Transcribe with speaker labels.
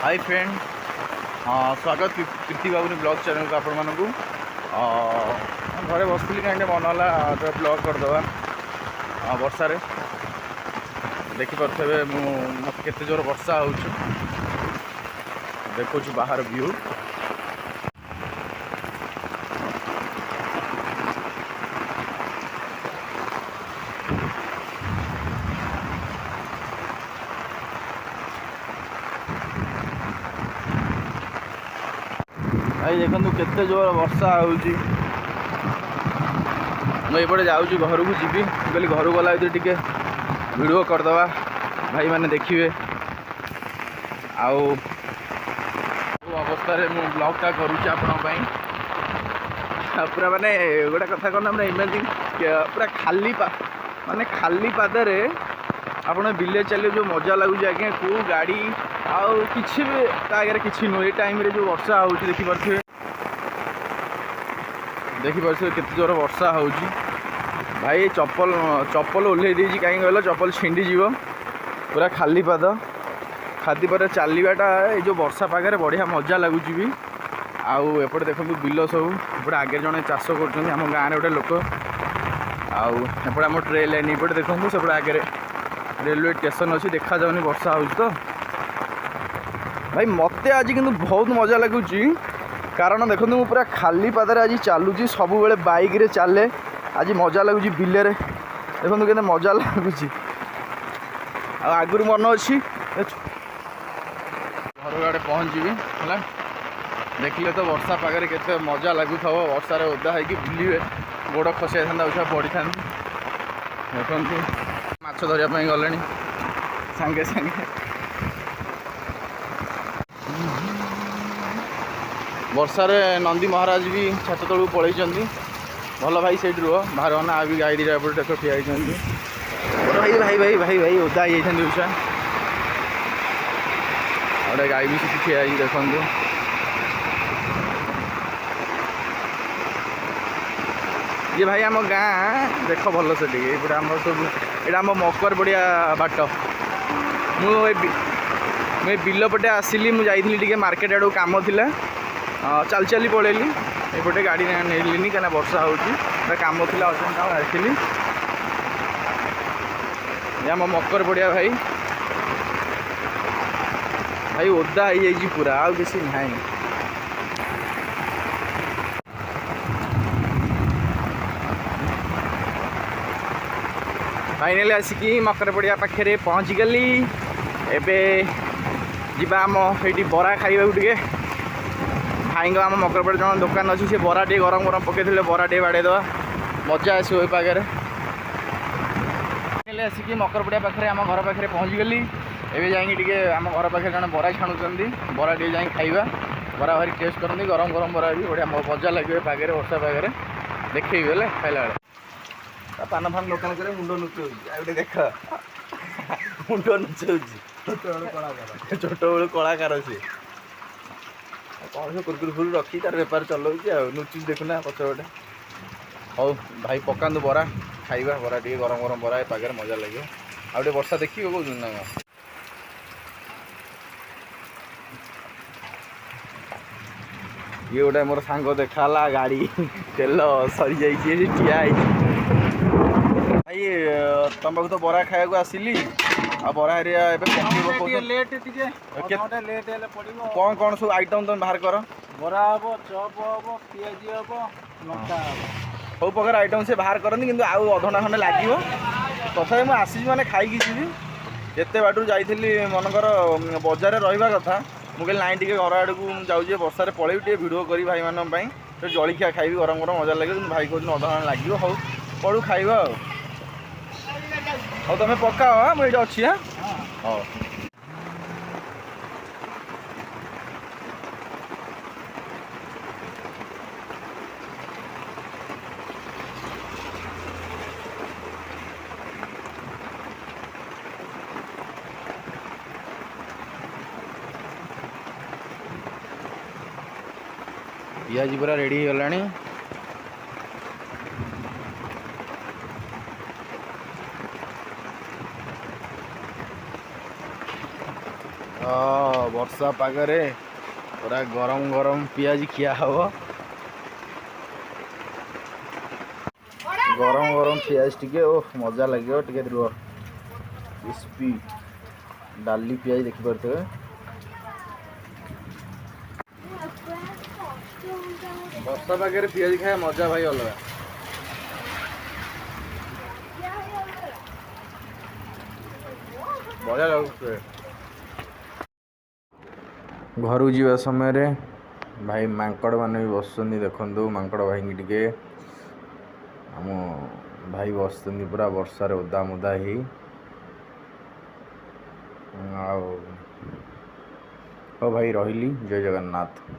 Speaker 1: Hi friend, स्वागत प्रीति बाबुनी blog channel को आपण मानू। घरे बसती कहीं मन है ब्लॉग करदे वर्षा देखिपे मत केते जोर वर्षा हो देखु बाहर व्यू। भाई देखो केते जोर वर्षा होपटे जाऊँ घर को जी कहली घर गला टे वीडियो करदे भाई मैंने देखिए आउ अवस्था मु ब्लॉगटा करुच्ची आपण पूरा माने गोटे कथा कहना मैंने इमेजिन पूरा खाली माने खाली पादरे आपड़ बिले चले जो मजा लगुच आज्ञा को गाड़ी आउ किसी भी आगे किसी नुह ये टाइम जो वर्षा हो देखिपे केते जोर वर्षा हो भाई चप्पल चप्पल ओह्ल कहीं कहल चप्पल छिंडी जीव पूरा खाली पाद खादी पर चलवाटा ये जो वर्षा पागे बढ़िया मजा लगुच भी आउ एपटे देखो बिल सब एपटे आगे जड़े चाष कर गाँव गोटे लोक आउटे आम ट्रेन लाइन एपटे देखो सेपटे आगे रेलवे स्टेशन अच्छी देखा जाऊनी वर्षा हो तो भाई मत आज कि बहुत मजा लगुच कारण देखो मुझे पूरा खाली पादरे आज चलुची सब बेले बाइक रे चले आज मजा लगुच बिले देखो के मजा लगुच आगुरी मन अच्छी घर आड़े पहुँची है देखिले तो वर्षा पागे केते मजा लगुथ वर्षा ओदा है बुले गोड़ खसी जाता पड़ी था देखो माछ धरने गले सांगे सांगे वर्षार नंदी महाराज भी छात तलू पलि भल भाई से रुह बाहर ना भी गाड़ी देख ठिया भाई भाई भाई भाई भाई ओदा उषा गोटे गाई भी सीटी ठिया देखु ये भाई आम गाँ देख भल से पूरा आम सब यहाँ आम मकर बड़िया बाट मुझे बिल पटे आसली मुझे मार्केट आड़ कम थी चल चली पलैली एपटे गाड़ी नहीं कहीं वर्षा हो कम थी अर्जेंट आसली आम मकर पड़िया भाई भाई ओदा हो पूरा आउ किसी ना फाइनाली आसिकी मकर पड़िया पाखे पहुँची गली एबे जीवा आम ये बरा खाइबा टे भाई आम मकर पड़े जन दुकान अच्छी से बरा टे गरम गरम पकई बरा टे बाड़ेदवा मजा आसो पागे आसिकी मकर पड़िया पाखे आम घर पाखे पहुँची गली एवं जाइए आम घर पाखे जन बरा छाणुंट बरा टे जा खाइबा बरा भारी टेस्ट करते गरम गरम बरा भी बढ़िया मजा लगे पागे वर्षा पागे देखे गले खाइला बेले पान फान दुकान कर मुंड नुचे देख मुंड नुचे छोट बड़ू कलाकार सी कौन से कुरकुरी फुर रखी तार बेपार चलाऊँ नुचुच देखुना पछपटे हौ भाई पकातु बरा खाइबा बरा टे गरम गरम बरा पागे मजा लगे आउटे वर्षा देखिए कौन ना ये गोटे मोर सांग देखा गाड़ी तेल सरी जाइए ठिया भाई तुम पाक तो बरा खाया आसिली आ बरा एरिया कौन कौन सब आइटम तुम बाहर कर
Speaker 2: बरा हम चप हम पियाजी हम लंका
Speaker 1: सब प्रकार आइटम से बाहर करते कि आउ अधघंटा खंडे लगे तथा मुझे आसी मैंने खाई जी एत बाटू जाइली मनकर बजार रहा कथा मुझे नाई टे घर आड़ को जाऊे वर्षा पलैबी टे भिड करी भाई मानी जलिखिया खाइबी गरम गरम मजा लगे भाई कहते अधघंटा लगे हौ पड़ू खाइबा हाँ तुम पकाओ मुझे अच्छी हाँ हाँ पियाजी पूरा रेडी हो गलानी ବର୍ଷା ପାଗରେ ପୁରା ଗରମ ଗରମ ପିଆଜି ଖିଆ ହବ। ଗରମ ଗରମ ପିଆଜ ଟିକେ ଓ ମଜା ଲାଗିବ। ଟିକେ ରୁହ, କ୍ରିସ୍ପି ଡାଲି ପିଆଜି ଦେଖିପାରୁଥିବେ। ବର୍ଷା ପାଗରେ ପିଆଜି ଖାଇବା ମଜା ଭାଇ ଅଲଗା। ବଢ଼ିଆ ଲାଗୁଛି। ଘରକୁ ଯିବା ସମୟରେ ଭାଇ ମାଙ୍କଡ଼ ମାନେ ବି ବସୁଛନ୍ତି। ଦେଖନ୍ତୁ ମାଙ୍କଡ଼ ଭାଇଙ୍କି ଟିକେ, ଆମ ଭାଇ ବସୁଛନ୍ତି ପୁରା ବର୍ଷାରେ ଓଦା ମୋଦା ହେଇ। ଆଉ ହଉ ଭାଇ ରହିଲି, ଜୟ ଜଗନ୍ନାଥ।